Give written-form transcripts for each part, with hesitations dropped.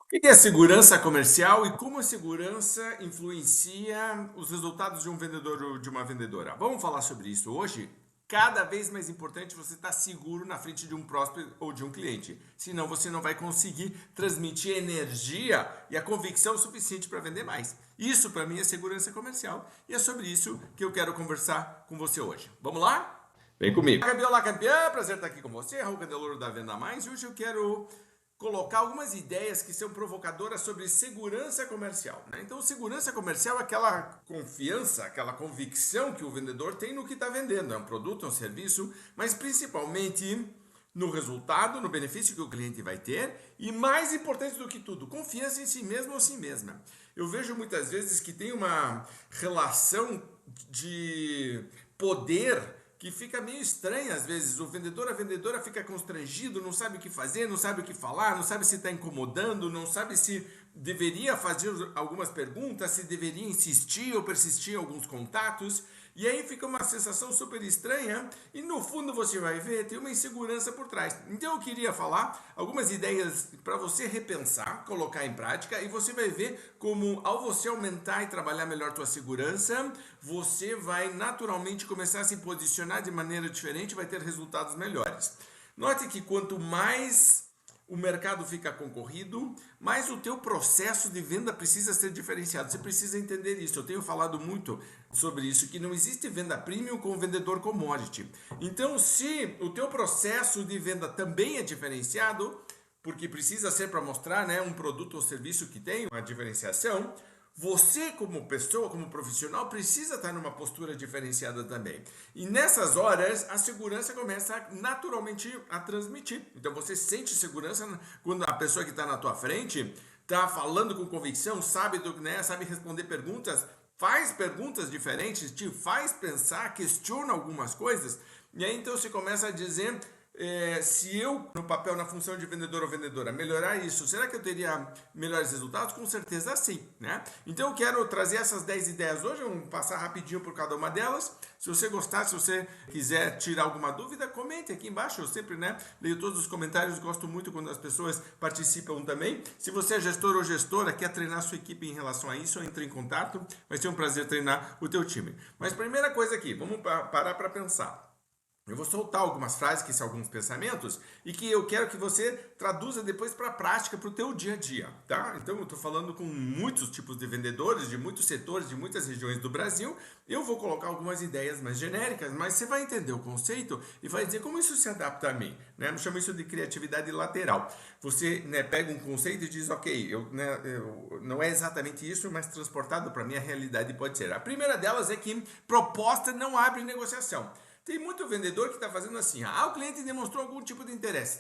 O que é segurança comercial e como a segurança influencia os resultados de um vendedor ou de uma vendedora? Vamos falar sobre isso hoje? Cada vez mais importante você estar seguro na frente de um prospect ou de um cliente. Senão você não vai conseguir transmitir energia e a convicção suficiente para vender mais. Isso para mim é segurança comercial e é sobre isso que eu quero conversar com você hoje. Vamos lá? Vem comigo. Olá, campeão, olá, campeã. Prazer estar aqui com você. Raul Candeloro da Venda Mais. E hoje eu quero colocar algumas ideias que são provocadoras sobre segurança comercial, né? Então, segurança comercial é aquela confiança, aquela convicção que o vendedor tem no que está vendendo. É um produto, é um serviço, mas principalmente no resultado, no benefício que o cliente vai ter e, mais importante do que tudo, confiança em si mesmo ou si mesma. Eu vejo muitas vezes que tem uma relação de poder que fica meio estranha às vezes. O vendedor, a vendedora fica constrangido, não sabe o que fazer, não sabe o que falar, não sabe se está incomodando, não sabe se deveria fazer algumas perguntas, se deveria insistir ou persistir em alguns contatos. E aí fica uma sensação super estranha e no fundo você vai ver, tem uma insegurança por trás. Então eu queria falar algumas ideias para você repensar, colocar em prática e você vai ver como ao você aumentar e trabalhar melhor a tua segurança, você vai naturalmente começar a se posicionar de maneira diferente e vai ter resultados melhores. Note que quanto mais o mercado fica concorrido, mas o teu processo de venda precisa ser diferenciado. Você precisa entender isso. Eu tenho falado muito sobre isso, que não existe venda premium com vendedor commodity. Então, se o teu processo de venda também é diferenciado, porque precisa ser para mostrar, né, um produto ou serviço que tem uma diferenciação, você, como pessoa, como profissional, precisa estar numa postura diferenciada também. E nessas horas, a segurança começa naturalmente a transmitir. Então você sente segurança quando a pessoa que está na tua frente está falando com convicção, sabe, né, sabe responder perguntas, faz perguntas diferentes, te faz pensar, questiona algumas coisas. E aí então você começa a dizer se eu, no papel, na função de vendedor ou vendedora, melhorar isso, será que eu teria melhores resultados? Com certeza sim, né? Então eu quero trazer essas 10 ideias hoje, vamos passar rapidinho por cada uma delas. Se você gostar, se você quiser tirar alguma dúvida, comente aqui embaixo. Eu sempre, né, leio todos os comentários, gosto muito quando as pessoas participam também. Se você é gestor ou gestora, quer treinar sua equipe em relação a isso, entre em contato, vai ser um prazer treinar o teu time. Mas primeira coisa aqui, vamos parar para pensar. Eu vou soltar algumas frases, que são alguns pensamentos, e que eu quero que você traduza depois para a prática, para o teu dia a dia, tá? Então eu estou falando com muitos tipos de vendedores, de muitos setores, de muitas regiões do Brasil. Eu vou colocar algumas ideias mais genéricas, mas você vai entender o conceito e vai dizer como isso se adapta a mim, né? Eu chamo isso de criatividade lateral. Você, né, pega um conceito e diz, ok, não é exatamente isso, mas transportado para a minha realidade pode ser. A primeira delas é que proposta não abre negociação. Tem muito vendedor que está fazendo assim, o cliente demonstrou algum tipo de interesse,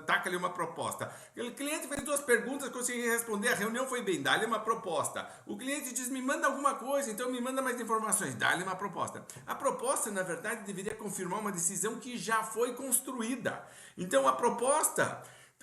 taca ali uma proposta. O cliente fez 2 perguntas, consegui responder, a reunião foi bem, dá-lhe uma proposta. O cliente diz, me manda alguma coisa, então me manda mais informações, dá-lhe uma proposta. A proposta, na verdade, deveria confirmar uma decisão que já foi construída. Então a proposta...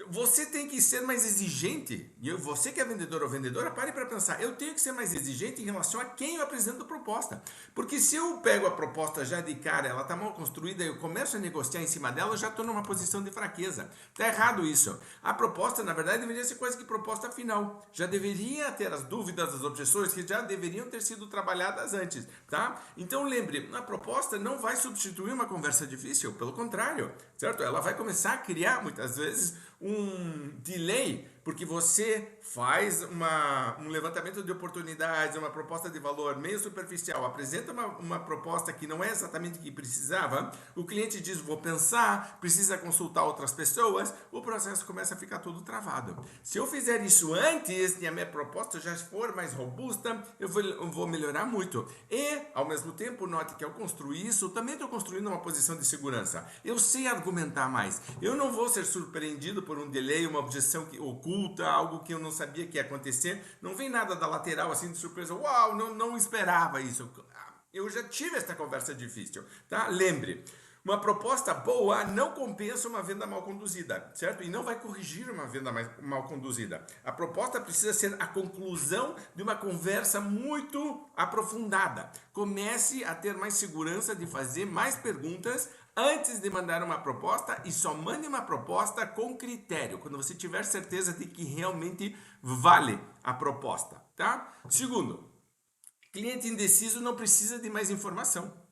Você tem que ser mais exigente. E você que é vendedor ou vendedora, pare para pensar. Eu tenho que ser mais exigente em relação a quem eu apresento a proposta. Porque se eu pego a proposta já de cara, ela está mal construída, eu começo a negociar em cima dela, eu já estou numa posição de fraqueza. Está errado isso. A proposta, na verdade, deveria ser quase que proposta final. Já deveria ter as dúvidas, as objeções que já deveriam ter sido trabalhadas antes, tá? Então lembre, a proposta não vai substituir uma conversa difícil, pelo contrário, certo? Ela vai começar a criar, muitas vezes, um delay, porque você faz um levantamento de oportunidades, uma proposta de valor meio superficial, apresenta uma proposta que não é exatamente o que precisava, o cliente diz, vou pensar, precisa consultar outras pessoas, o processo começa a ficar todo travado. Se eu fizer isso antes e a minha proposta já for mais robusta, eu vou melhorar muito. E, ao mesmo tempo, note que ao construir isso, eu também estou construindo uma posição de segurança. Eu sei argumentar mais. Eu não vou ser surpreendido por um delay, uma objeção oculta, algo que eu não sabia que ia acontecer. Não vem nada da lateral assim de surpresa. Uau, não esperava isso. Eu já tive esta conversa difícil, tá? Lembre, uma proposta boa não compensa uma venda mal conduzida, certo? E não vai corrigir uma venda mal conduzida. A proposta precisa ser a conclusão de uma conversa muito aprofundada. Comece a ter mais segurança de fazer mais perguntas antes de mandar uma proposta e só mande uma proposta com critério, quando você tiver certeza de que realmente vale a proposta, tá? Segundo, cliente indeciso não precisa de mais informação.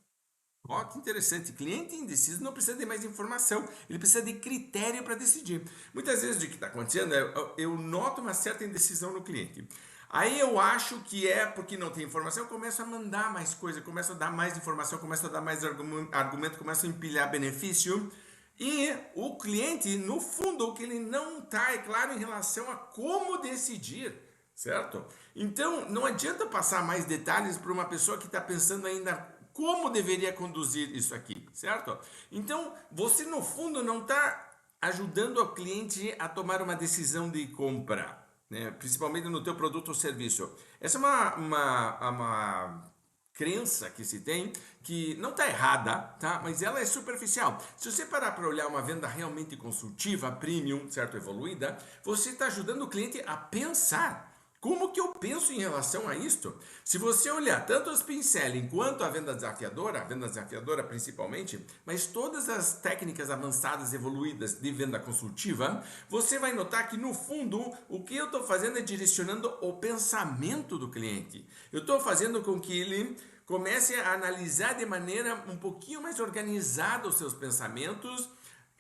Ó, que interessante. Cliente indeciso não precisa de mais informação, ele precisa de critério para decidir. Muitas vezes o que está acontecendo eu noto uma certa indecisão no cliente. Aí eu acho que é porque não tem informação, eu começo a mandar mais coisa, começo a dar mais informação, começo a dar mais argumento, começo a empilhar benefício. E o cliente, no fundo, o que ele não está é claro em relação a como decidir, certo? Então, não adianta passar mais detalhes para uma pessoa que está pensando ainda como deveria conduzir isso aqui, certo? Então, você no fundo não está ajudando o cliente a tomar uma decisão de compra, né? Principalmente no teu produto ou serviço. Essa é uma crença que se tem que não está errada, tá? Mas ela é superficial. Se você parar para olhar uma venda realmente consultiva, premium, certo, evoluída, você está ajudando o cliente a pensar. Como que eu penso em relação a isto? Se você olhar tanto as Pinselling quanto a venda desafiadora principalmente, mas todas as técnicas avançadas, evoluídas de venda consultiva, você vai notar que no fundo o que eu estou fazendo é direcionando o pensamento do cliente. Eu estou fazendo com que ele comece a analisar de maneira um pouquinho mais organizada os seus pensamentos.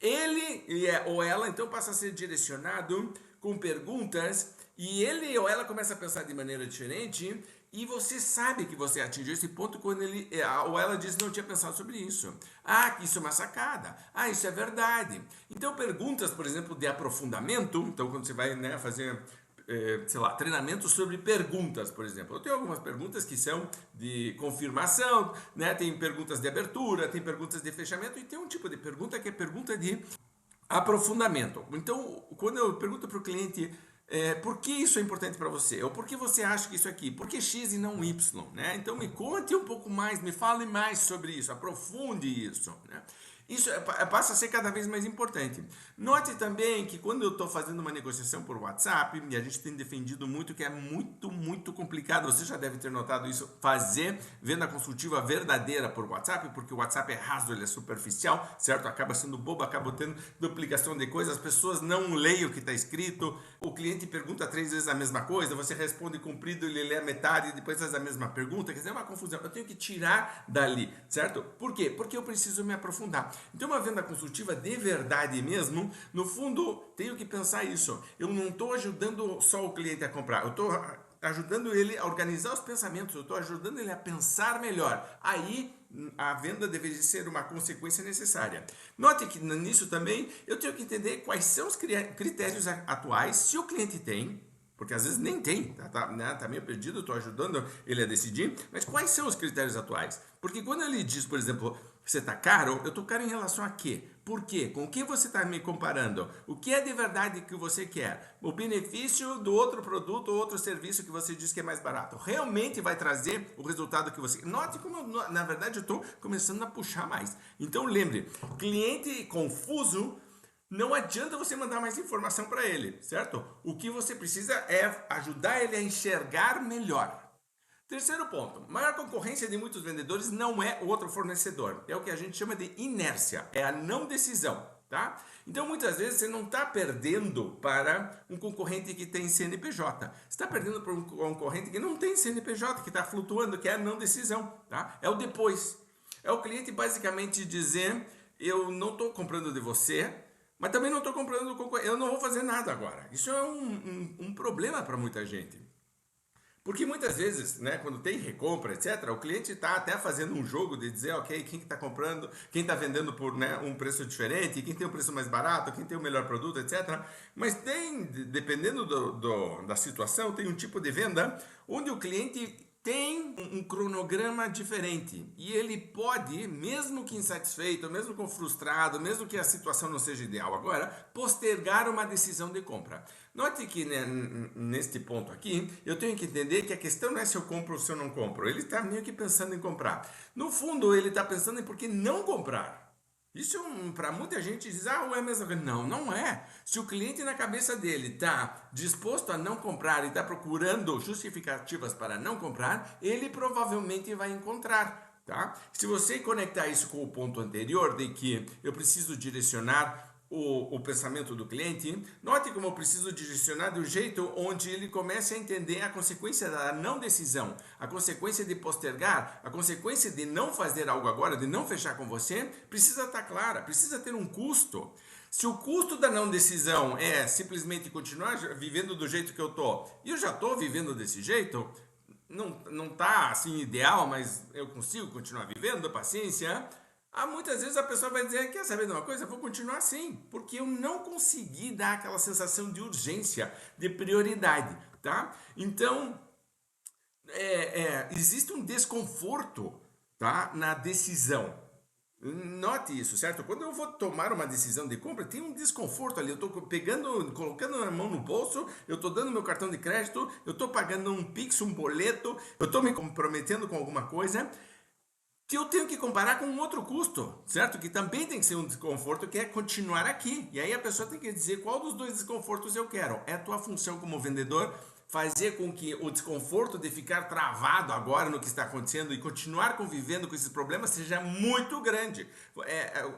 Ele ou ela então passa a ser direcionado com perguntas e ele ou ela começa a pensar de maneira diferente e você sabe que você atingiu esse ponto quando ele ou ela diz não tinha pensado sobre isso. Ah, isso é uma sacada. Ah, isso é verdade. Então perguntas, por exemplo, de aprofundamento, então quando você vai, né, fazer sei lá, treinamento sobre perguntas, por exemplo. Eu tenho algumas perguntas que são de confirmação, né? Tem perguntas de abertura, tem perguntas de fechamento e tem um tipo de pergunta que é pergunta de aprofundamento. Então, quando eu pergunto para o cliente por que isso é importante para você? Ou por que você acha que isso aqui? Por que X e não Y? Né? Então me conte um pouco mais, me fale mais sobre isso, aprofunde isso. Né? Isso passa a ser cada vez mais importante. Note também que quando eu estou fazendo uma negociação por WhatsApp, e a gente tem defendido muito que é muito complicado, você já deve ter notado isso, fazer venda consultiva verdadeira por WhatsApp, porque o WhatsApp é raso, ele é superficial, certo? Acaba sendo bobo, acaba tendo duplicação de coisas, as pessoas não leem o que está escrito, o cliente pergunta 3 vezes a mesma coisa, você responde comprido, ele lê a metade e depois faz a mesma pergunta, quer dizer, é uma confusão. Eu tenho que tirar dali, certo? Por quê? Porque eu preciso me aprofundar. Então, uma venda consultiva de verdade mesmo, no fundo, tenho que pensar isso. Eu não estou ajudando só o cliente a comprar, eu estou ajudando ele a organizar os pensamentos, eu estou ajudando ele a pensar melhor. Aí, a venda deveria ser uma consequência necessária. Note que nisso também eu tenho que entender quais são os critérios atuais, se o cliente tem, porque às vezes nem tem, tá meio perdido, estou ajudando ele a decidir, mas quais são os critérios atuais? Porque quando ele diz, por exemplo, você está caro, eu estou caro em relação a quê? Por quê? Com o que você está me comparando? O que é de verdade que você quer? O benefício do outro produto ou outro serviço que você diz que é mais barato. Realmente vai trazer o resultado que você... Note como, na verdade, eu estou começando a puxar mais. Então, lembre, cliente confuso, não adianta você mandar mais informação para ele, certo? O que você precisa é ajudar ele a enxergar melhor. Terceiro ponto, maior concorrência de muitos vendedores não é outro fornecedor, é o que a gente chama de inércia, é a não decisão, tá? Então muitas vezes você não está perdendo para um concorrente que tem CNPJ, você está perdendo para um concorrente que não tem CNPJ, que está flutuando, que é a não decisão, tá? É o depois, é o cliente basicamente dizer, eu não estou comprando de você, mas também não estou comprando do concorrente, eu não vou fazer nada agora. Isso é um problema para muita gente. Porque muitas vezes, né, quando tem recompra, etc., o cliente está até fazendo um jogo de dizer, ok, quem está comprando, quem está vendendo por, né, um preço diferente, quem tem um preço mais barato, quem tem o melhor produto, etc. Mas tem, dependendo da situação, tem um tipo de venda onde o cliente tem um cronograma diferente e ele pode, mesmo que insatisfeito, mesmo com frustrado, mesmo que a situação não seja ideal agora, postergar uma decisão de compra. Note que, né, neste ponto aqui, eu tenho que entender que a questão não é se eu compro ou se eu não compro. Ele está meio que pensando em comprar. No fundo, ele está pensando em por que não comprar. Isso para muita gente diz, é a mesma coisa. Não, não é. Se o cliente na cabeça dele está disposto a não comprar e está procurando justificativas para não comprar, ele provavelmente vai encontrar. tá? Se você conectar isso com o ponto anterior de que eu preciso direcionar o pensamento do cliente, note como eu preciso direcionar do jeito onde ele comece a entender a consequência da não decisão, a consequência de postergar, a consequência de não fazer algo agora, de não fechar com você, precisa estar clara, precisa ter um custo. Se o custo da não decisão é simplesmente continuar vivendo do jeito que eu tô, e eu já estou vivendo desse jeito, não tá assim ideal, mas eu consigo continuar vivendo, paciência. Muitas vezes a pessoa vai dizer, quer saber de uma coisa? Eu vou continuar assim, porque eu não consegui dar aquela sensação de urgência, de prioridade, tá? Então, existe um desconforto, tá, na decisão. Note isso, certo? Quando eu vou tomar uma decisão de compra, tem um desconforto ali. Eu estou pegando, colocando a mão no bolso, eu estou dando meu cartão de crédito, eu estou pagando um Pix, um boleto, eu estou me comprometendo com alguma coisa que eu tenho que comparar com um outro custo, certo? Que também tem que ser um desconforto, que é continuar aqui. E aí a pessoa tem que dizer qual dos dois desconfortos eu quero. É a tua função como vendedor fazer com que o desconforto de ficar travado agora no que está acontecendo e continuar convivendo com esses problemas seja muito grande.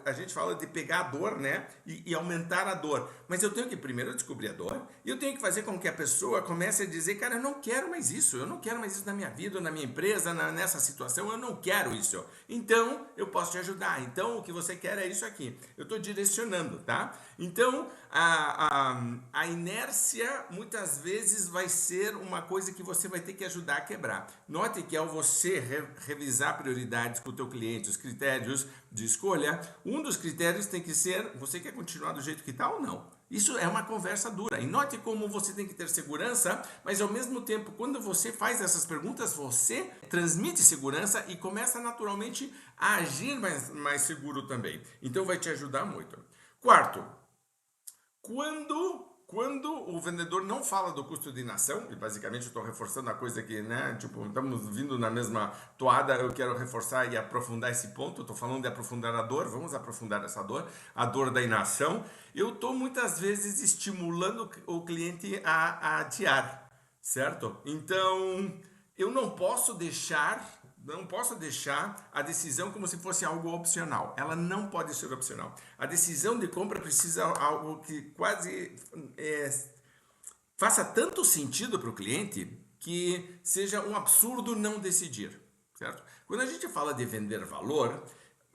A gente fala de pegar a dor, né? E aumentar a dor. Mas eu tenho que primeiro descobrir a dor e eu tenho que fazer com que a pessoa comece a dizer, cara, eu não quero mais isso, eu não quero mais isso na minha vida, na minha empresa, nessa situação, eu não quero isso. Então, eu posso te ajudar. Então, o que você quer é isso aqui. Eu estou direcionando, tá? Então, a inércia muitas vezes vai ser uma coisa que você vai ter que ajudar a quebrar. Note que ao você revisar prioridades com o teu cliente, os critérios de escolha, um dos critérios tem que ser, você quer continuar do jeito que está ou não? Isso é uma conversa dura. E note como você tem que ter segurança, mas ao mesmo tempo, quando você faz essas perguntas, você transmite segurança e começa naturalmente a agir mais seguro também. Então vai te ajudar muito. Quarto, quando o vendedor não fala do custo de inação, e basicamente eu estou reforçando a coisa que, né, tipo, estamos vindo na mesma toada, eu quero reforçar e aprofundar esse ponto, estou falando de aprofundar a dor, vamos aprofundar essa dor, a dor da inação. Eu estou muitas vezes estimulando o cliente a adiar, certo? Então, eu não posso deixar a decisão como se fosse algo opcional. Ela não pode ser opcional. A decisão de compra precisa algo que quase faça tanto sentido para o cliente que seja um absurdo não decidir, certo? Quando a gente fala de vender valor,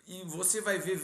e você vai ver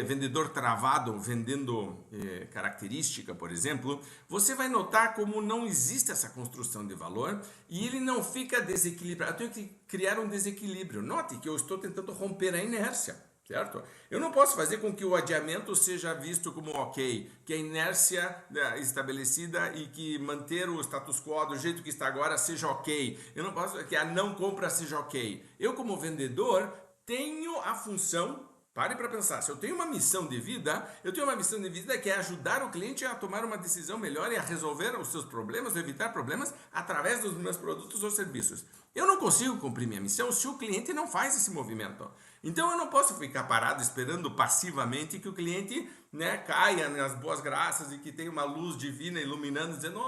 vendedor travado vendendo característica, por exemplo, você vai notar como não existe essa construção de valor e ele não fica desequilibrado. Eu tenho que criar um desequilíbrio. Note que eu estou tentando romper a inércia, certo? Eu não posso fazer com que o adiamento seja visto como ok, que a inércia estabelecida e que manter o status quo do jeito que está agora seja ok. Eu não posso que a não compra seja ok. Eu, como vendedor, tenho a função, pare para pensar, se eu tenho uma missão de vida, eu tenho uma missão de vida que é ajudar o cliente a tomar uma decisão melhor e a resolver os seus problemas, evitar problemas através dos meus produtos ou serviços. Eu não consigo cumprir minha missão se o cliente não faz esse movimento. Então eu não posso ficar parado esperando passivamente que o cliente, né, caia nas boas graças e que tenha uma luz divina iluminando, dizendo,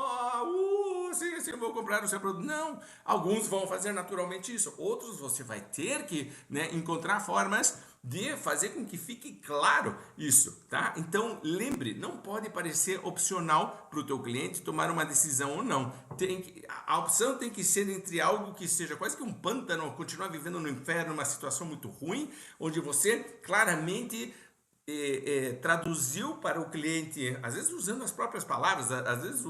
sim, eu vou comprar o seu produto. Não, alguns vão fazer naturalmente isso. Outros você vai ter que, né, encontrar formas de fazer com que fique claro isso, tá? Então, lembre, não pode parecer opcional para o teu cliente tomar uma decisão ou não. A opção tem que ser entre algo que seja quase que um pântano, continuar vivendo no inferno, uma situação muito ruim, onde você claramente traduziu para o cliente, às vezes usando as próprias palavras, às vezes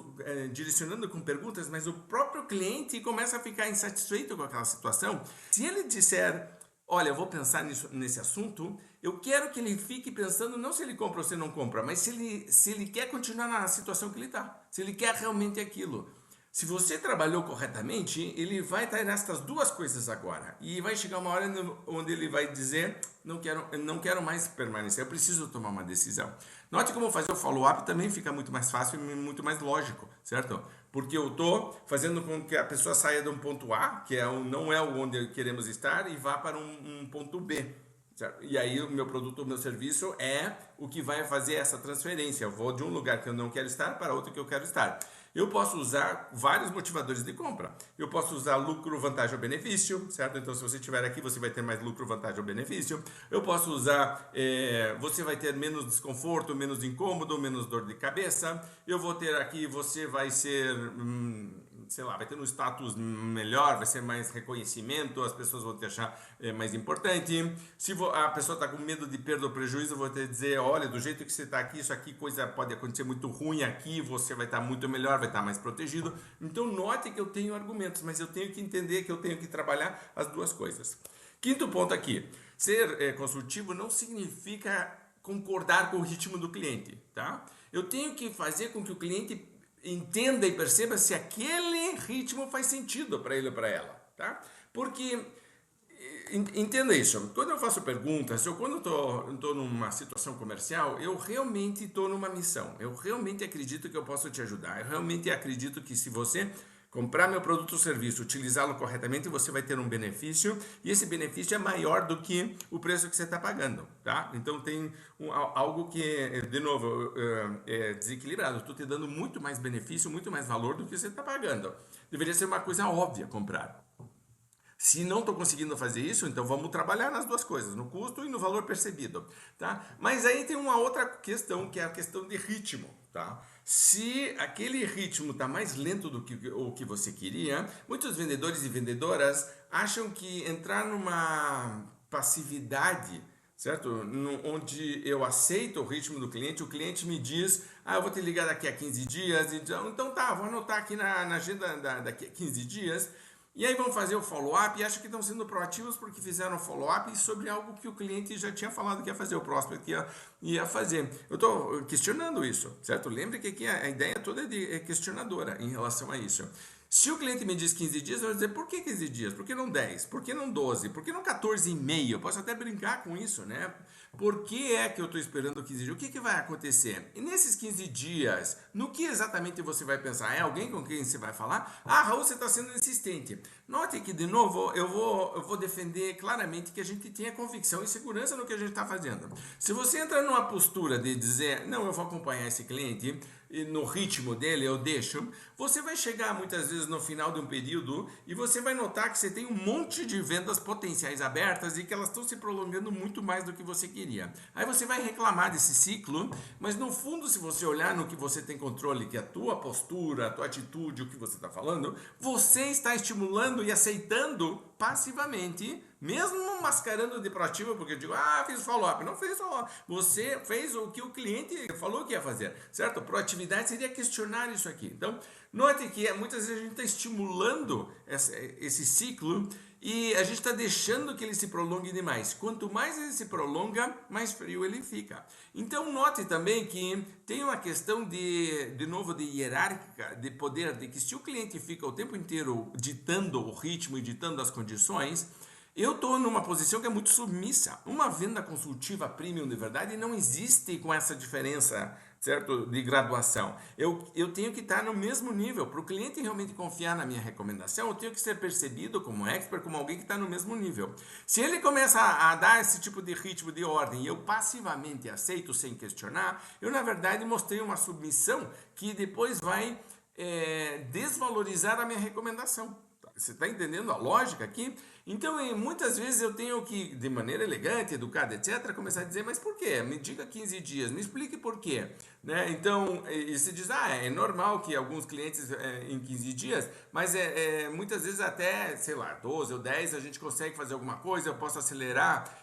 direcionando com perguntas, mas o próprio cliente começa a ficar insatisfeito com aquela situação. Se ele disser, olha, eu vou pensar nesse assunto, eu quero que ele fique pensando não se ele compra ou se não compra, mas se ele quer continuar na situação que ele está, se ele quer realmente aquilo. Se você trabalhou corretamente, ele vai estar nessas duas coisas agora. E vai chegar uma hora onde ele vai dizer, não quero mais permanecer, eu preciso tomar uma decisão. Note como fazer o follow-up também fica muito mais fácil e muito mais lógico, certo? Porque eu estou fazendo com que a pessoa saia de um ponto A, que não é onde queremos estar, e vá para um ponto B. Certo? E aí o meu produto, o meu serviço é o que vai fazer essa transferência. Eu vou de um lugar que eu não quero estar para outro que eu quero estar. Eu posso usar vários motivadores de compra. Eu posso usar lucro, vantagem ou benefício, certo? Então, se você estiver aqui, você vai ter mais lucro, vantagem ou benefício. Eu posso usar, você vai ter menos desconforto, menos incômodo, menos dor de cabeça. Eu vou ter aqui, você vai ser, sei lá, vai ter um status melhor, vai ser mais reconhecimento, as pessoas vão te achar mais importante. Se a pessoa está com medo de perda ou prejuízo, eu vou te dizer, olha, do jeito que você está aqui, isso aqui, coisa pode acontecer muito ruim aqui, você vai estar muito melhor, vai estar mais protegido. Então note que eu tenho argumentos, mas eu tenho que entender que eu tenho que trabalhar as duas coisas. Quinto ponto aqui, ser consultivo não significa concordar com o ritmo do cliente, tá? Eu tenho que fazer com que o cliente entenda e perceba se aquele ritmo faz sentido para ele ou para ela, tá? Porque entenda isso, quando eu faço perguntas, ou quando eu estou numa situação comercial, eu realmente estou numa missão, eu realmente acredito que eu posso te ajudar, eu realmente acredito que se você comprar meu produto ou serviço, utilizá-lo corretamente, você vai ter um benefício, e esse benefício é maior do que o preço que você está pagando, tá? Então tem algo que, de novo, é desequilibrado. Estou te dando muito mais benefício, muito mais valor do que você está pagando. Deveria ser uma coisa óbvia comprar. Se não estou conseguindo fazer isso, então vamos trabalhar nas duas coisas, no custo e no valor percebido, tá? Mas aí tem uma outra questão, que é a questão de ritmo, tá? Se aquele ritmo está mais lento do que o que você queria, muitos vendedores e vendedoras acham que entrar numa passividade, certo? Onde eu aceito o ritmo do cliente, o cliente me diz, eu vou te ligar daqui a 15 dias, então tá, vou anotar aqui na agenda daqui a 15 dias, e aí vão fazer o follow-up e acham que estão sendo proativos porque fizeram o follow-up sobre algo que o cliente já tinha falado que ia fazer, o prospect que ia fazer. Eu estou questionando isso, certo? Lembre que aqui a ideia toda é questionadora em relação a isso. Se o cliente me diz 15 dias, eu vou dizer, por que 15 dias? Por que não 10? Por que não 12? Por que não 14,5? Eu posso até brincar com isso, né? Por que é que eu estou esperando 15 dias? O que vai acontecer? E nesses 15 dias, no que exatamente você vai pensar? É alguém com quem você vai falar? Raul, você está sendo insistente. Note que, de novo, eu vou defender claramente que a gente tenha convicção e segurança no que a gente está fazendo. Se você entra numa postura de dizer, não, eu vou acompanhar esse cliente, e no ritmo dele eu deixo, você vai chegar muitas vezes no final de um período e você vai notar que você tem um monte de vendas potenciais abertas e que elas estão se prolongando muito mais do que você queria. Aí você vai reclamar desse ciclo, mas no fundo, se você olhar no que você tem controle, que é a tua postura, a tua atitude, o que você está falando, você está estimulando e aceitando passivamente, mesmo mascarando de proativo, porque eu digo, fiz follow-up. Não fez follow-up. Você fez o que o cliente falou que ia fazer, certo? Proatividade seria questionar isso aqui. Então, note que muitas vezes a gente está estimulando esse ciclo e a gente está deixando que ele se prolongue demais. Quanto mais ele se prolonga, mais frio ele fica. Então, note também que tem uma questão de novo, de hierárquica, de poder, de que se o cliente fica o tempo inteiro ditando o ritmo e ditando as condições, eu estou numa posição que é muito submissa. Uma venda consultiva premium de verdade não existe com essa diferença, certo, de graduação. Eu tenho que estar no mesmo nível. Para o cliente realmente confiar na minha recomendação, eu tenho que ser percebido como expert, como alguém que está no mesmo nível. Se ele começa a dar esse tipo de ritmo de ordem e eu passivamente aceito sem questionar, eu na verdade mostrei uma submissão que depois vai desvalorizar a minha recomendação. Você está entendendo a lógica aqui? Então, muitas vezes eu tenho que, de maneira elegante, educada, etc., começar a dizer, mas por quê? Me diga 15 dias, me explique por quê. Né? Então, e se diz, é normal que alguns clientes em 15 dias, mas muitas vezes até, sei lá, 12 ou 10 a gente consegue fazer alguma coisa, eu posso acelerar.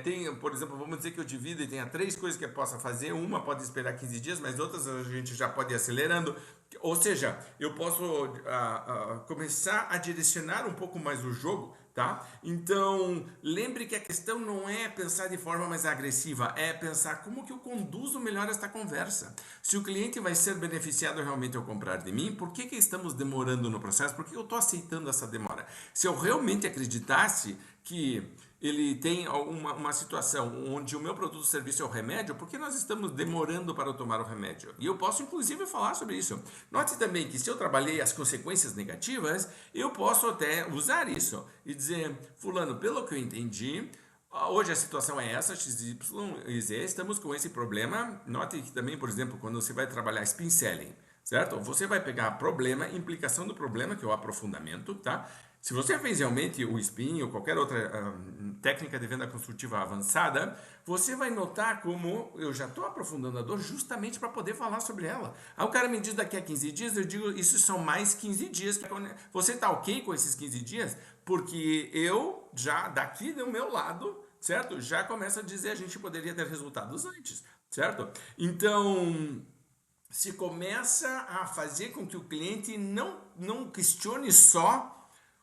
Tem, por exemplo, vamos dizer que eu divido e tenha 3 coisas que eu possa fazer, uma pode esperar 15 dias, mas outras a gente já pode ir acelerando. Ou seja, eu posso começar a direcionar um pouco mais o jogo, tá? Então, lembre que a questão não é pensar de forma mais agressiva, é pensar como que eu conduzo melhor esta conversa. Se o cliente vai ser beneficiado realmente ao comprar de mim, por que estamos demorando no processo? Por que eu estou aceitando essa demora? Se eu realmente acreditasse que ele tem uma situação onde o meu produto ou serviço é o remédio, por que nós estamos demorando para tomar o remédio? E eu posso inclusive falar sobre isso. Note também que se eu trabalhei as consequências negativas, eu posso até usar isso e dizer, fulano, pelo que eu entendi, hoje a situação é essa, X, Y e Z, estamos com esse problema. Note que também, por exemplo, quando você vai trabalhar spin selling, certo? Você vai pegar problema, implicação do problema, que é o aprofundamento, tá? Se você fez realmente o spin ou qualquer outra técnica de venda construtiva avançada, você vai notar como eu já estou aprofundando a dor justamente para poder falar sobre ela. Aí o cara me diz daqui a 15 dias, eu digo, isso são mais 15 dias. Você está ok com esses 15 dias? Porque eu já, daqui do meu lado, certo? Já começo a dizer a gente poderia ter resultados antes, certo? Então, se começa a fazer com que o cliente não questione só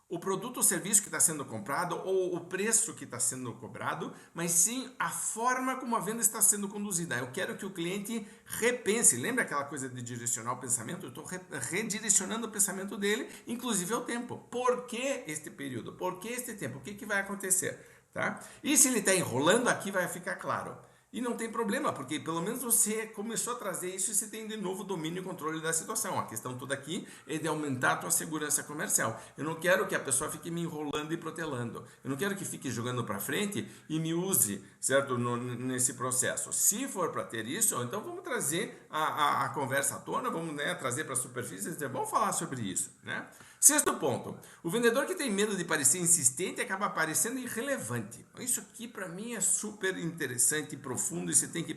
o produto ou serviço que está sendo comprado ou o preço que está sendo cobrado, mas sim a forma como a venda está sendo conduzida. Eu quero que o cliente repense. Lembra aquela coisa de direcionar o pensamento? Eu estou redirecionando o pensamento dele, inclusive ao tempo. Por que este período? Por que este tempo? O que vai acontecer? Tá? E se ele está enrolando, aqui vai ficar claro. E não tem problema, porque pelo menos você começou a trazer isso e você tem de novo domínio e controle da situação. A questão toda aqui é de aumentar a tua segurança comercial. Eu não quero que a pessoa fique me enrolando e protelando. Eu não quero que fique jogando para frente e me use, certo, nesse processo. Se for para ter isso, então vamos trazer a conversa à tona, vamos, né, trazer para a superfície e dizer, vamos falar sobre isso, né? Sexto ponto, o vendedor que tem medo de parecer insistente acaba parecendo irrelevante. Isso aqui para mim é super interessante e profundo e você tem que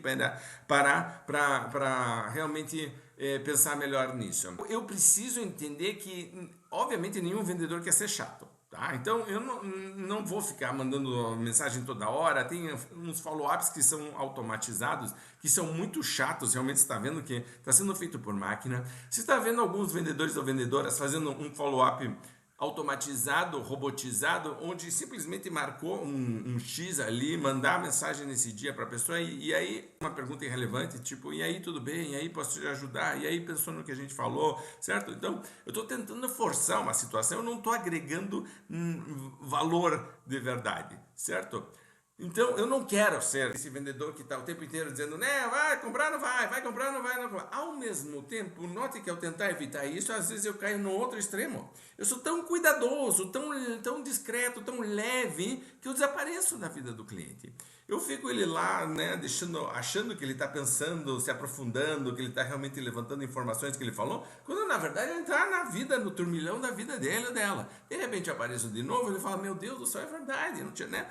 parar para realmente pensar melhor nisso. Eu preciso entender que, obviamente, nenhum vendedor quer ser chato. Tá? Então eu não vou ficar mandando mensagem toda hora. Tem uns follow-ups que são automatizados, que são muito chatos. Realmente você está vendo que está sendo feito por máquina. Você está vendo alguns vendedores ou vendedoras fazendo um follow-up automatizado, robotizado, onde simplesmente marcou um X ali, mandar a mensagem nesse dia para a pessoa e aí uma pergunta irrelevante, tipo, e aí tudo bem? E aí posso te ajudar? E aí pensou no que a gente falou, certo? Então, eu estou tentando forçar uma situação, eu não estou agregando valor de verdade, certo? Então, eu não quero ser esse vendedor que está o tempo inteiro dizendo, né, vai comprar, não vai comprar, não vai, não vai. Ao mesmo tempo, note que ao tentar evitar isso, às vezes eu caio no outro extremo. Eu sou tão cuidadoso, tão discreto, tão leve, que eu desapareço da vida do cliente. Eu fico ele lá, né, achando que ele está pensando, se aprofundando, que ele está realmente levantando informações que ele falou, quando na verdade ele está na vida, no turmilhão da vida dele ou dela. De repente eu apareço de novo, ele fala, meu Deus do céu, é verdade, não tinha, né?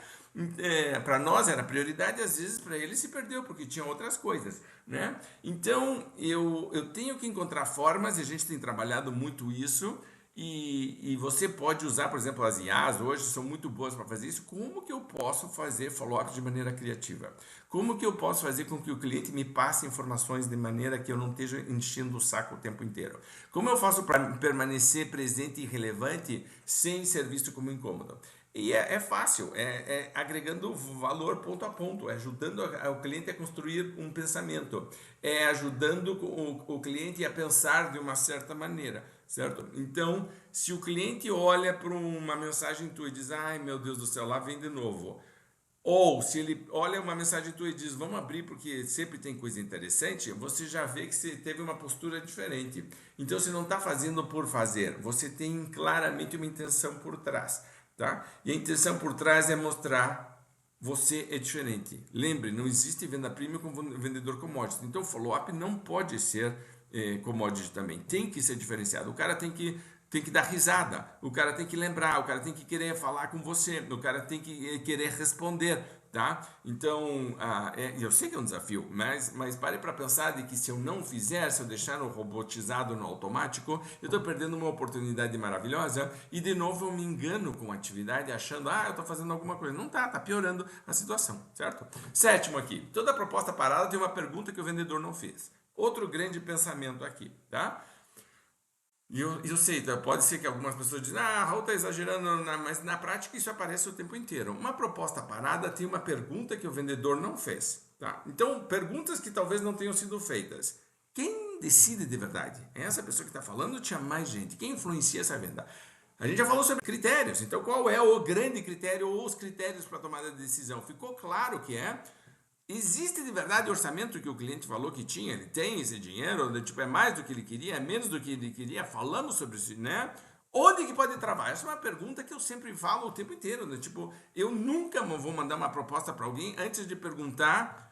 Para nós era prioridade, às vezes para ele se perdeu, porque tinha outras coisas, né? Então, eu tenho que encontrar formas, e a gente tem trabalhado muito isso, e você pode usar, por exemplo, as IAs hoje são muito boas para fazer isso. Como que eu posso fazer follow-up de maneira criativa? Como que eu posso fazer com que o cliente me passe informações de maneira que eu não esteja enchendo o saco o tempo inteiro? Como eu faço para permanecer presente e relevante sem ser visto como incômodo? E é fácil, é agregando valor ponto a ponto, é ajudando o cliente a construir um pensamento, é ajudando o cliente a pensar de uma certa maneira, certo? Então, se o cliente olha para uma mensagem tua e diz, ai meu Deus do céu, lá vem de novo. Ou se ele olha uma mensagem tua e diz, vamos abrir porque sempre tem coisa interessante, você já vê que você teve uma postura diferente. Então você não está fazendo por fazer, você tem claramente uma intenção por trás. Tá? E a intenção por trás é mostrar você é diferente. Lembre, não existe venda premium com vendedor commodity. Então, follow-up não pode ser commodity também. Tem que ser diferenciado. O cara tem que dar risada, o cara tem que lembrar, o cara tem que querer falar com você, o cara tem que querer responder, tá? Então, eu sei que é um desafio, mas pare para pensar de que se eu não fizer, se eu deixar no robotizado, no automático, eu estou perdendo uma oportunidade maravilhosa e de novo eu me engano com a atividade achando, eu estou fazendo alguma coisa. Não tá piorando a situação, certo? Sétimo aqui, toda proposta parada tem uma pergunta que o vendedor não fez. Outro grande pensamento aqui, tá? E eu sei, pode ser que algumas pessoas dizem, Raul está exagerando, mas na prática isso aparece o tempo inteiro. Uma proposta parada tem uma pergunta que o vendedor não fez. Tá? Então, perguntas que talvez não tenham sido feitas. Quem decide de verdade? É essa pessoa que está falando ou tinha mais gente? Quem influencia essa venda? A gente já falou sobre critérios, então qual é o grande critério ou os critérios para tomada de decisão? Ficou claro que existe de verdade o orçamento que o cliente falou que tinha? Ele tem esse dinheiro? Tipo, é mais do que ele queria? É menos do que ele queria? Falamos sobre isso, né? Onde que pode travar? Essa é uma pergunta que eu sempre falo o tempo inteiro, né? Tipo, eu nunca vou mandar uma proposta para alguém antes de perguntar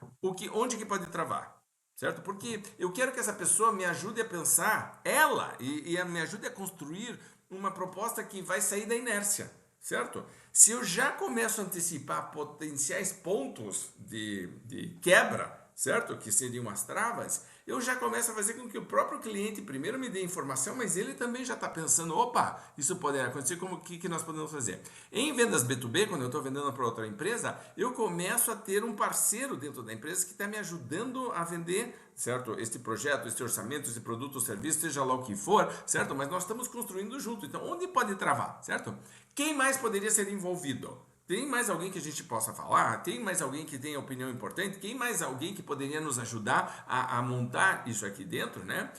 onde que pode travar. certo? Porque eu quero que essa pessoa me ajude a pensar, ela, e me ajude a construir uma proposta que vai sair da inércia, certo? Se eu já começo a antecipar potenciais pontos de quebra, certo? Que seriam as travas, eu já começo a fazer com que o próprio cliente primeiro me dê informação, mas ele também já está pensando, opa, isso pode acontecer, como que nós podemos fazer? Em vendas B2B, quando eu estou vendendo para outra empresa, eu começo a ter um parceiro dentro da empresa que está me ajudando a vender, certo? Este projeto, este orçamento, este produto ou serviço, seja lá o que for, certo? Mas nós estamos construindo junto. Então, onde pode travar, certo? Quem mais poderia ser envolvido? Tem mais alguém que a gente possa falar? Tem mais alguém que tenha opinião importante? Tem mais alguém que poderia nos ajudar a montar isso aqui dentro, né?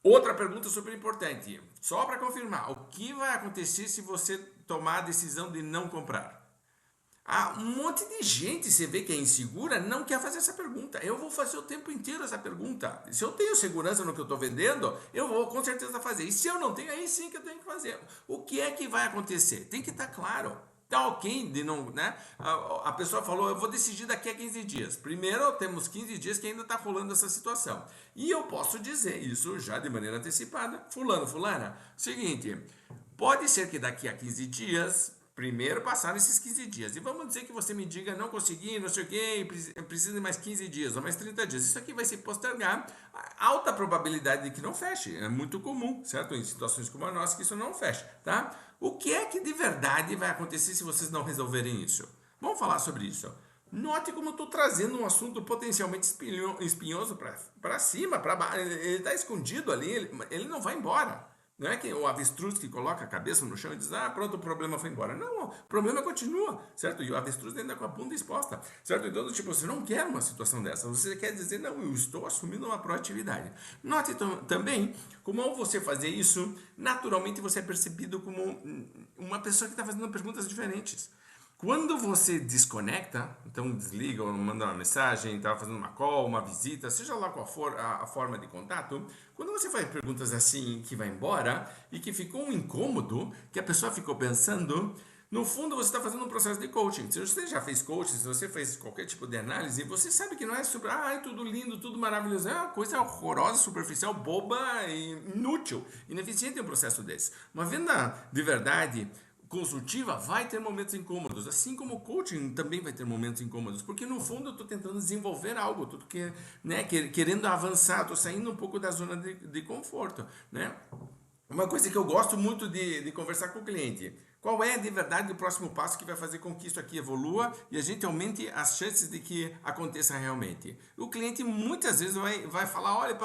Outra pergunta super importante, só para confirmar, o que vai acontecer se você tomar a decisão de não comprar? Um monte de gente, você vê que é insegura, não quer fazer essa pergunta. Eu vou fazer o tempo inteiro essa pergunta. Se eu tenho segurança no que eu estou vendendo, eu vou com certeza fazer. E se eu não tenho, aí sim que eu tenho que fazer. O que é que vai acontecer? Tem que estar claro. Tá ok de não, né? A pessoa falou, eu vou decidir daqui a 15 dias. Primeiro, temos 15 dias que ainda está rolando essa situação. E eu posso dizer isso já de maneira antecipada. Fulano, fulana, seguinte, pode ser que daqui a 15 dias, primeiro passaram esses 15 dias. E vamos dizer que você me diga, não consegui, não sei o quê, precisa de mais 15 dias ou mais 30 dias. Isso aqui vai se postergar. Alta probabilidade de que não feche. É muito comum, certo? Em situações como a nossa, que isso não feche, tá? O que é que de verdade vai acontecer se vocês não resolverem isso? Vamos falar sobre isso. Note como eu estou trazendo um assunto potencialmente espinhoso para cima, para baixo. Ele está escondido ali, ele não vai embora. Não é que o avestruz que coloca a cabeça no chão e diz, pronto, o problema foi embora. Não, o problema continua, certo? E o avestruz ainda com a bunda exposta, certo? Então, tipo, você não quer uma situação dessa, você quer dizer, não, eu estou assumindo uma proatividade. Note também como ao você fazer isso, naturalmente você é percebido como uma pessoa que está fazendo perguntas diferentes. Quando você desconecta, então desliga ou manda uma mensagem, está fazendo uma call, uma visita, seja lá qual for a forma de contato, quando você faz perguntas assim que vai embora e que ficou um incômodo, que a pessoa ficou pensando, no fundo você está fazendo um processo de coaching. Se você já fez coaching, se você fez qualquer tipo de análise, você sabe que não é super, é tudo lindo, tudo maravilhoso, é uma coisa horrorosa, superficial, boba e inútil, ineficiente um processo desse. Uma venda de verdade consultiva vai ter momentos incômodos, assim como o coaching também vai ter momentos incômodos, porque no fundo eu estou tentando desenvolver algo, estou querendo avançar, estou saindo um pouco da zona de conforto, né? Uma coisa que eu gosto muito de conversar com o cliente, qual é de verdade o próximo passo que vai fazer com que isso aqui evolua e a gente aumente as chances de que aconteça realmente? O cliente muitas vezes vai falar, olha,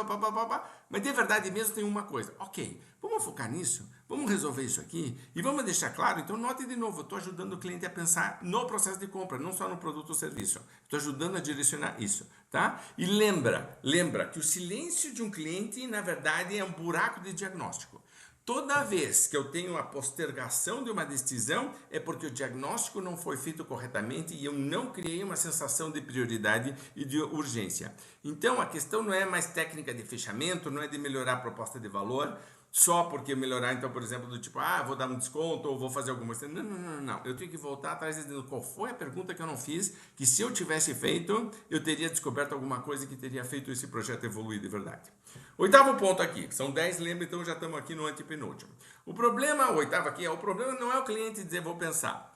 mas de verdade mesmo tem uma coisa, ok, vamos focar nisso, vamos resolver isso aqui e vamos deixar claro, então note de novo, eu estou ajudando o cliente a pensar no processo de compra, não só no produto ou serviço, estou ajudando a direcionar isso, tá? E lembra que o silêncio de um cliente, na verdade, é um buraco de diagnóstico. Toda vez que eu tenho a postergação de uma decisão é porque o diagnóstico não foi feito corretamente e eu não criei uma sensação de prioridade e de urgência. Então a questão não é mais técnica de fechamento, não é de melhorar a proposta de valor, só porque melhorar, então, por exemplo, do tipo, vou dar um desconto ou vou fazer alguma coisa. Não. Eu tenho que voltar atrás dizendo qual foi a pergunta que eu não fiz, que se eu tivesse feito, eu teria descoberto alguma coisa que teria feito esse projeto evoluir de verdade. Oitavo ponto aqui, são 10, lembra, então já estamos aqui no antepenúltimo. O problema, o oitavo aqui, o problema não é o cliente dizer vou pensar.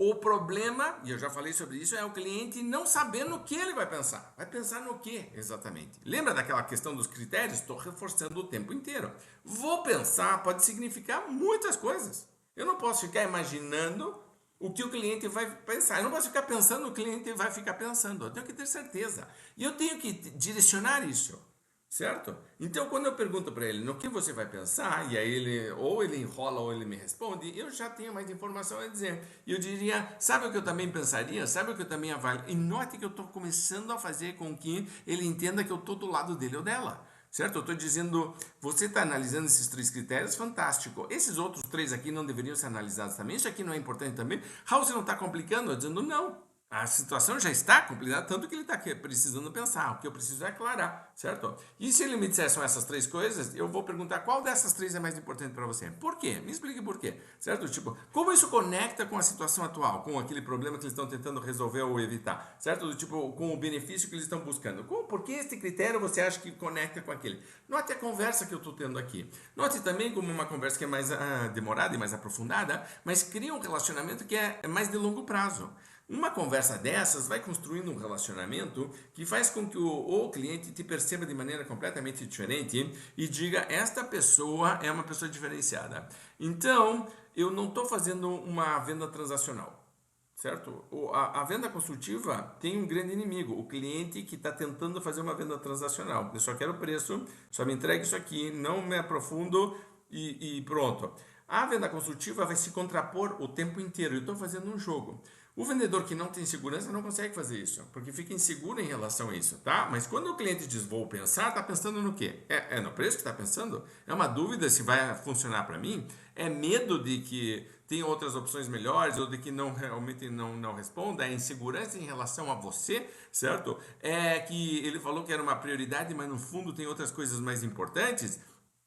O problema, e eu já falei sobre isso, é o cliente não saber no que ele vai pensar. Vai pensar no que exatamente? Lembra daquela questão dos critérios? Estou reforçando o tempo inteiro. Vou pensar pode significar muitas coisas. Eu não posso ficar imaginando o que o cliente vai pensar. Eu não posso ficar pensando o que o cliente vai ficar pensando. Eu tenho que ter certeza. E eu tenho que direcionar isso. Certo? Então, quando eu pergunto para ele no que você vai pensar, e aí ele enrola ou ele me responde, eu já tenho mais informação a dizer. E eu diria, sabe o que eu também pensaria? Sabe o que eu também avalio? E note que eu estou começando a fazer com que ele entenda que eu estou do lado dele ou dela. Certo? Eu estou dizendo, você está analisando esses 3 critérios, fantástico. Esses outros 3 aqui não deveriam ser analisados também? Isso aqui não é importante também? Raul, você não está complicando? Eu dizendo, não. A situação já está complicada, tanto que ele está precisando pensar. O que eu preciso é aclarar, certo? E se ele me disser são essas três coisas, eu vou perguntar qual dessas três é mais importante para você. Por quê? Me explique por quê, certo? Tipo, como isso conecta com a situação atual, com aquele problema que eles estão tentando resolver ou evitar, certo? Tipo, com o benefício que eles estão buscando. Por que este critério você acha que conecta com aquele? Note a conversa que eu estou tendo aqui. Note também como uma conversa que é mais demorada e mais aprofundada, mas cria um relacionamento que é mais de longo prazo. Uma conversa dessas vai construindo um relacionamento que faz com que o cliente te perceba de maneira completamente diferente e diga: esta pessoa é uma pessoa diferenciada. Então, eu não estou fazendo uma venda transacional, certo? A venda consultiva tem um grande inimigo, o cliente que está tentando fazer uma venda transacional. Eu só quero preço, só me entregue isso aqui, não me aprofundo e pronto. A venda consultiva vai se contrapor o tempo inteiro. Eu estou fazendo um jogo. O vendedor que não tem segurança não consegue fazer isso, porque fica inseguro em relação a isso, tá? Mas quando o cliente diz vou pensar, está pensando no quê? É no preço que está pensando? É uma dúvida se vai funcionar para mim? É medo de que tem outras opções melhores ou de que não realmente não responda? É insegurança em relação a você, certo? É que ele falou que era uma prioridade, mas no fundo tem outras coisas mais importantes?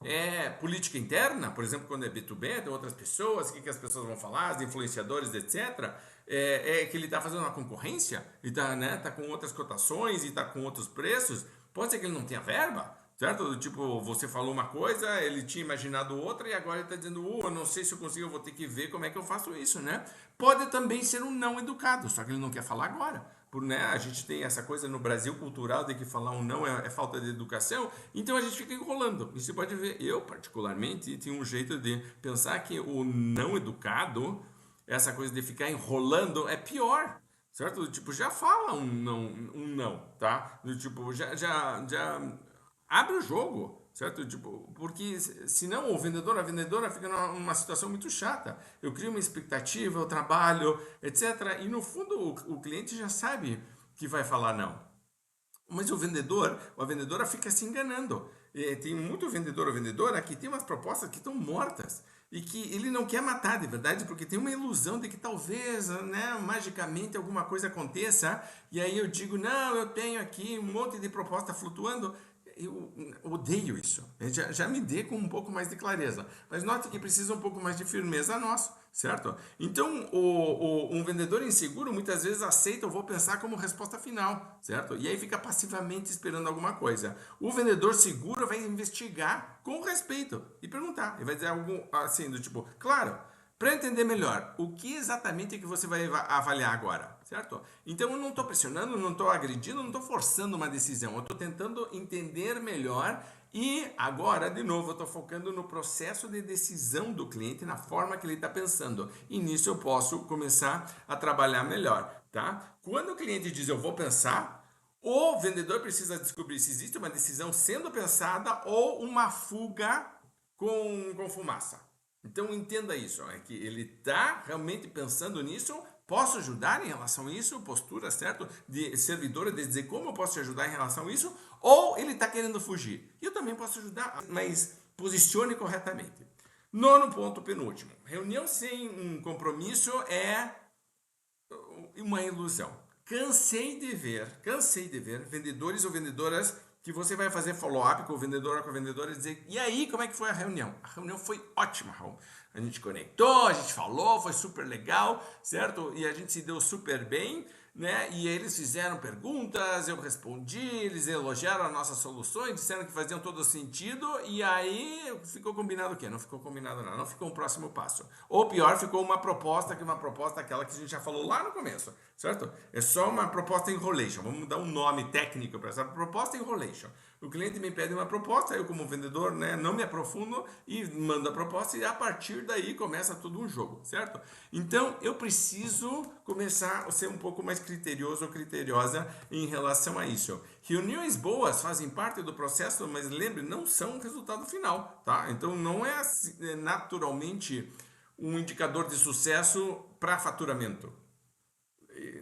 É política interna, por exemplo, quando é B2B, tem outras pessoas, o que as pessoas vão falar, os influenciadores, etc. É que ele está fazendo uma concorrência, e está, né, tá com outras cotações e está com outros preços. Pode ser que ele não tenha verba, certo? Tipo, você falou uma coisa, ele tinha imaginado outra e agora ele está dizendo, eu não sei se eu consigo, eu vou ter que ver como é que eu faço isso, né? Pode também ser um não educado, só que ele não quer falar agora. Né, a gente tem essa coisa no Brasil cultural de que falar um não é falta de educação, então a gente fica enrolando. E você pode ver, eu particularmente tenho um jeito de pensar que o não educado, essa coisa de ficar enrolando, é pior. Certo? Tipo, já fala um não, tá? Do tipo, já abre o jogo, certo? Tipo, porque senão o vendedor, a vendedora fica numa situação muito chata. Eu crio uma expectativa, eu trabalho, etc. E no fundo o cliente já sabe que vai falar não. Mas o vendedor ou a vendedora fica se enganando. E tem muito vendedor ou vendedora que tem umas propostas que estão mortas e que ele não quer matar de verdade porque tem uma ilusão de que talvez, né, magicamente alguma coisa aconteça e aí eu digo, não, eu tenho aqui um monte de proposta flutuando. Eu odeio isso. Já me dê com um pouco mais de clareza. Mas note que precisa um pouco mais de firmeza nosso, certo? Então, um vendedor inseguro muitas vezes aceita, eu vou pensar como resposta final, certo? E aí fica passivamente esperando alguma coisa. O vendedor seguro vai investigar com respeito e perguntar. Ele vai dizer algo assim, do tipo, claro, para entender melhor, o que exatamente é que você vai avaliar agora, certo? Então eu não estou pressionando, não estou agredindo, não estou forçando uma decisão, eu estou tentando entender melhor e agora, de novo, eu estou focando no processo de decisão do cliente, na forma que ele está pensando. E nisso eu posso começar a trabalhar melhor, tá? Quando o cliente diz eu vou pensar, o vendedor precisa descobrir se existe uma decisão sendo pensada ou uma fuga com fumaça. Então entenda isso, é que ele está realmente pensando nisso, posso ajudar em relação a isso, postura, certo? De servidora, de dizer como eu posso te ajudar em relação a isso, ou ele está querendo fugir. Eu também posso ajudar, mas posicione corretamente. Nono ponto, penúltimo. Reunião sem um compromisso é uma ilusão. Cansei de ver vendedores ou vendedoras que você vai fazer follow-up com o vendedor ou com a vendedora e dizer, e aí, como é que foi a reunião? A reunião foi ótima, Raul. A gente conectou, a gente falou, foi super legal, certo? E a gente se deu super bem, né? E eles fizeram perguntas, eu respondi, eles elogiaram as nossas soluções, disseram que faziam todo sentido, e aí ficou combinado o quê? Não ficou combinado nada, não ficou um próximo passo. Ou pior, ficou uma proposta aquela que a gente já falou lá no começo, certo? É só uma proposta enrolation, vamos dar um nome técnico para essa proposta enrolation. O cliente me pede uma proposta, eu como vendedor, né, não me aprofundo e mando a proposta e a partir daí começa todo um jogo, certo? Então eu preciso começar a ser um pouco mais criterioso ou criteriosa em relação a isso. Reuniões boas fazem parte do processo, mas lembre, não são o resultado final, tá? Então não é naturalmente um indicador de sucesso para faturamento.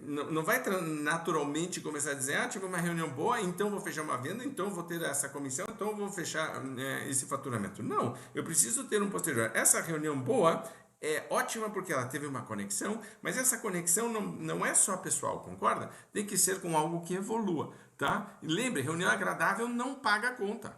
Não vai naturalmente começar a dizer, tive uma reunião boa, então vou fechar uma venda, então vou ter essa comissão, então vou fechar esse faturamento. Não, eu preciso ter um posterior. Essa reunião boa é ótima porque ela teve uma conexão, mas essa conexão não é só pessoal, concorda? Tem que ser com algo que evolua, tá? E lembre, reunião agradável não paga a conta.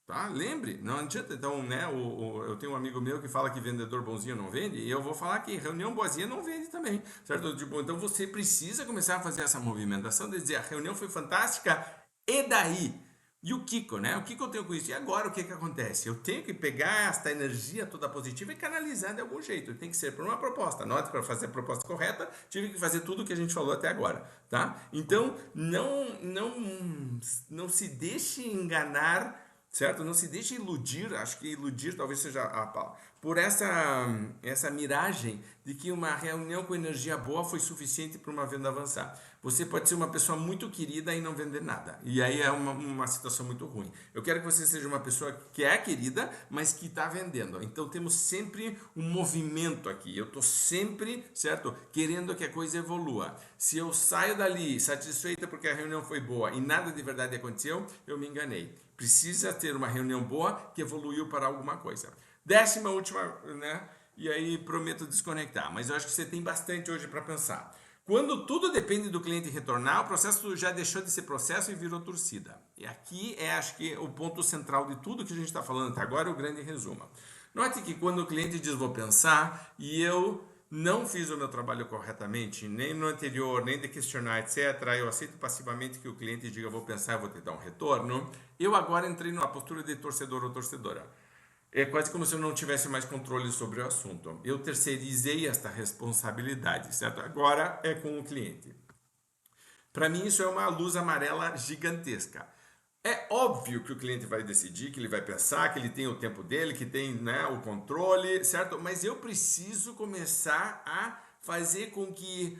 Tá? Lembre, não adianta. Então, né, eu tenho um amigo meu que fala que vendedor bonzinho não vende, e eu vou falar que reunião boazinha não vende também, certo? Tipo, então você precisa começar a fazer essa movimentação de dizer, a reunião foi fantástica, e daí? E o Kiko, né? O que eu tenho com isso? E agora o que acontece? Eu tenho que pegar esta energia toda positiva e canalizar de algum jeito. Tem que ser por uma proposta. Note, para fazer a proposta correta, tive que fazer tudo o que a gente falou até agora, tá? Então, não se deixe enganar, certo? Não se deixe iludir, acho que iludir talvez seja a palavra, por essa miragem de que uma reunião com energia boa foi suficiente para uma venda avançar. Você pode ser uma pessoa muito querida e não vender nada. E aí é uma situação muito ruim. Eu quero que você seja uma pessoa que é querida, mas que está vendendo. Então temos sempre um movimento aqui. Eu estou sempre, certo? Querendo que a coisa evolua. Se eu saio dali satisfeita porque a reunião foi boa e nada de verdade aconteceu, eu me enganei. Precisa ter uma reunião boa que evoluiu para alguma coisa. 10ª última, né? E aí prometo desconectar, mas eu acho que você tem bastante hoje para pensar. Quando tudo depende do cliente retornar, o processo já deixou de ser processo e virou torcida. E aqui acho que o ponto central de tudo que a gente está falando até agora, é o grande resumo. Note que quando o cliente diz vou pensar e eu não fiz o meu trabalho corretamente, nem no anterior, nem de questionar, etc., eu aceito passivamente que o cliente diga vou pensar, vou te dar um retorno, eu agora entrei numa postura de torcedor ou torcedora. É quase como se eu não tivesse mais controle sobre o assunto. Eu terceirizei esta responsabilidade, certo? Agora é com o cliente. Para mim, isso é uma luz amarela gigantesca. É óbvio que o cliente vai decidir, que ele vai pensar, que ele tem o tempo dele, que tem, né, o controle, certo? Mas eu preciso começar a fazer com que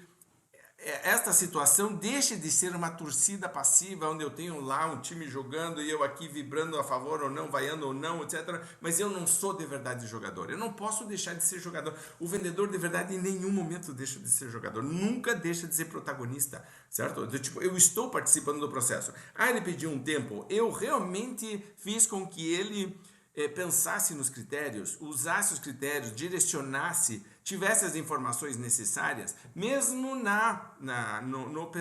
esta situação deixe de ser uma torcida passiva, onde eu tenho lá um time jogando e eu aqui vibrando a favor ou não, vaiando ou não, etc. Mas eu não sou de verdade jogador. Eu não posso deixar de ser jogador. O vendedor de verdade em nenhum momento deixa de ser jogador. Nunca deixa de ser protagonista, certo? Eu estou participando do processo. Ele pediu um tempo. Eu realmente fiz com que ele pensasse nos critérios, usasse os critérios, direcionasse, tivesse as informações necessárias, mesmo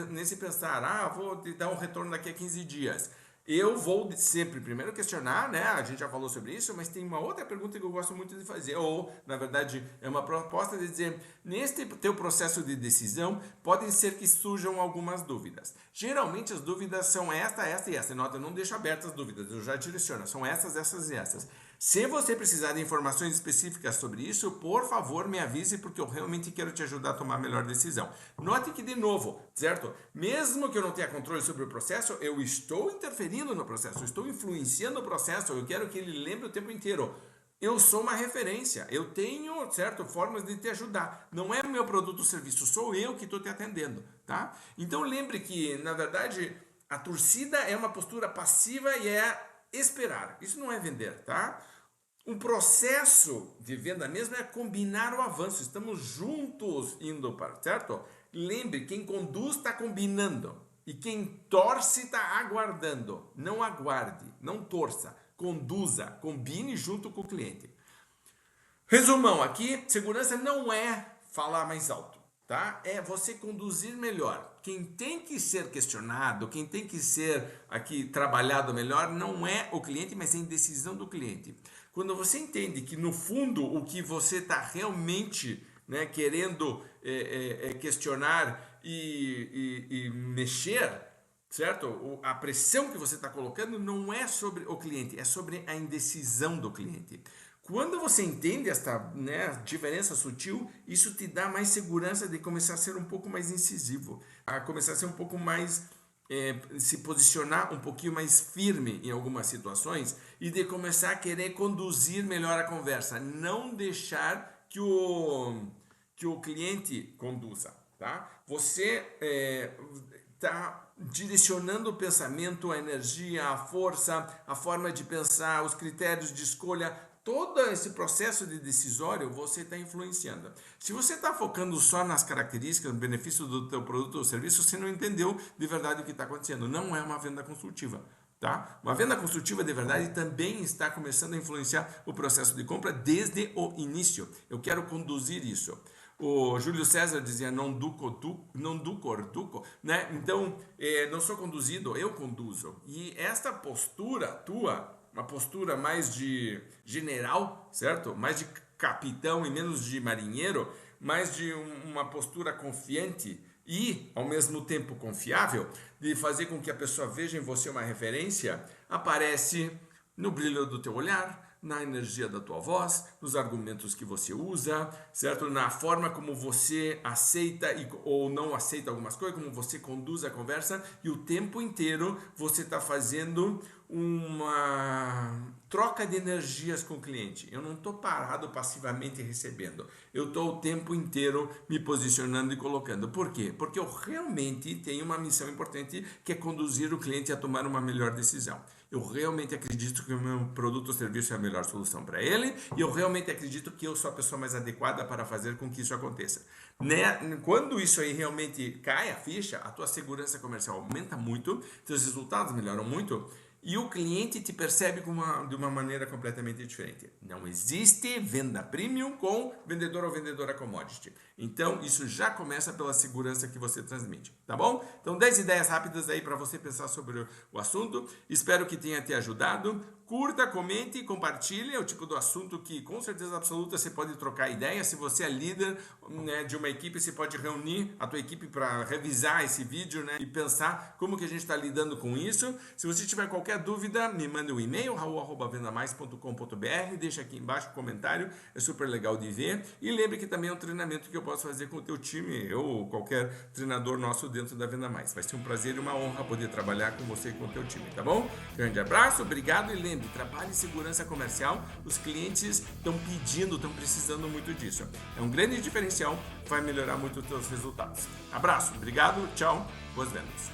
nesse pensar, vou te dar um retorno daqui a 15 dias. Eu vou sempre primeiro questionar, né? A gente já falou sobre isso, mas tem uma outra pergunta que eu gosto muito de fazer, ou, na verdade, é uma proposta de dizer, neste teu processo de decisão, podem ser que surjam algumas dúvidas. Geralmente as dúvidas são esta e esta. Nota, eu não deixo abertas as dúvidas, eu já direciono, são essas e essas. Se você precisar de informações específicas sobre isso, por favor, me avise, porque eu realmente quero te ajudar a tomar a melhor decisão. Note que, de novo, certo? Mesmo que eu não tenha controle sobre o processo, eu estou interferindo no processo, eu estou influenciando o processo, eu quero que ele lembre o tempo inteiro. Eu sou uma referência, eu tenho, certo, formas de te ajudar. Não é o meu produto ou serviço, sou eu que estou te atendendo, tá? Então lembre que, na verdade, a torcida é uma postura passiva e é esperar. Isso não é vender, tá? Um processo de venda mesmo é combinar o avanço. Estamos juntos indo para, certo? Lembre, quem conduz está combinando. E quem torce está aguardando. Não aguarde, não torça. Conduza, combine junto com o cliente. Resumão aqui, segurança não é falar mais alto, tá? É você conduzir melhor. Quem tem que ser questionado, quem tem que ser aqui trabalhado melhor não é o cliente, mas é a indecisão do cliente. Quando você entende que no fundo o que você está realmente, né, querendo questionar e mexer, certo? A pressão que você está colocando não é sobre o cliente, é sobre a indecisão do cliente. Quando você entende esta, né, diferença sutil, isso te dá mais segurança de começar a ser um pouco mais incisivo, a começar a ser um pouco mais, se posicionar um pouquinho mais firme em algumas situações e de começar a querer conduzir melhor a conversa, não deixar que o cliente conduza, tá? Você está direcionando o pensamento, a energia, a força, a forma de pensar, os critérios de escolha, todo esse processo de decisório você está influenciando. Se você está focando só nas características, no benefício do teu produto ou serviço, você não entendeu de verdade o que está acontecendo. Não é uma venda consultiva, Tá? Uma venda construtiva de verdade também está começando a influenciar o processo de compra desde o início. Eu quero conduzir isso. O Júlio César dizia non duco, né? Então, não sou conduzido, eu conduzo. E esta postura tua, uma postura mais de general, certo? Mais de capitão e menos de marinheiro, mais de uma postura confiante e, ao mesmo tempo, confiável, de fazer com que a pessoa veja em você uma referência, aparece no brilho do teu olhar, na energia da tua voz, nos argumentos que você usa, certo? Na forma como você aceita ou não aceita algumas coisas, como você conduz a conversa, e o tempo inteiro você está fazendo uma troca de energias com o cliente. Eu não estou parado passivamente recebendo. Eu estou o tempo inteiro me posicionando e colocando. Por quê? Porque eu realmente tenho uma missão importante, que é conduzir o cliente a tomar uma melhor decisão. Eu realmente acredito que o meu produto ou serviço é a melhor solução para ele, e eu realmente acredito que eu sou a pessoa mais adequada para fazer com que isso aconteça. Quando isso aí realmente cai a ficha, a tua segurança comercial aumenta muito, teus resultados melhoram muito, e o cliente te percebe de uma maneira completamente diferente. Não existe venda premium com vendedor ou vendedora commodity. Então, isso já começa pela segurança que você transmite, tá bom? Então, 10 ideias rápidas aí para você pensar sobre o assunto. Espero que tenha te ajudado. Curta, comente e compartilhe. É o tipo do assunto que, com certeza absoluta, você pode trocar ideia. Se você é líder, né, de uma equipe, você pode reunir a tua equipe para revisar esse vídeo, né, e pensar como que a gente está lidando com isso. Se você tiver qualquer dúvida, me manda um e-mail, raul@vendamais.com.br, deixa aqui embaixo o comentário, é super legal de ver. E lembre que também é um treinamento que eu posso fazer com o teu time, eu ou qualquer treinador nosso dentro da Venda Mais. Vai ser um prazer e uma honra poder trabalhar com você e com o teu time, tá bom? Grande abraço, obrigado, e lembre, trabalhe em segurança comercial, os clientes estão pedindo, estão precisando muito disso. É um grande diferencial, vai melhorar muito os teus resultados. Abraço, obrigado, tchau, boas vendas.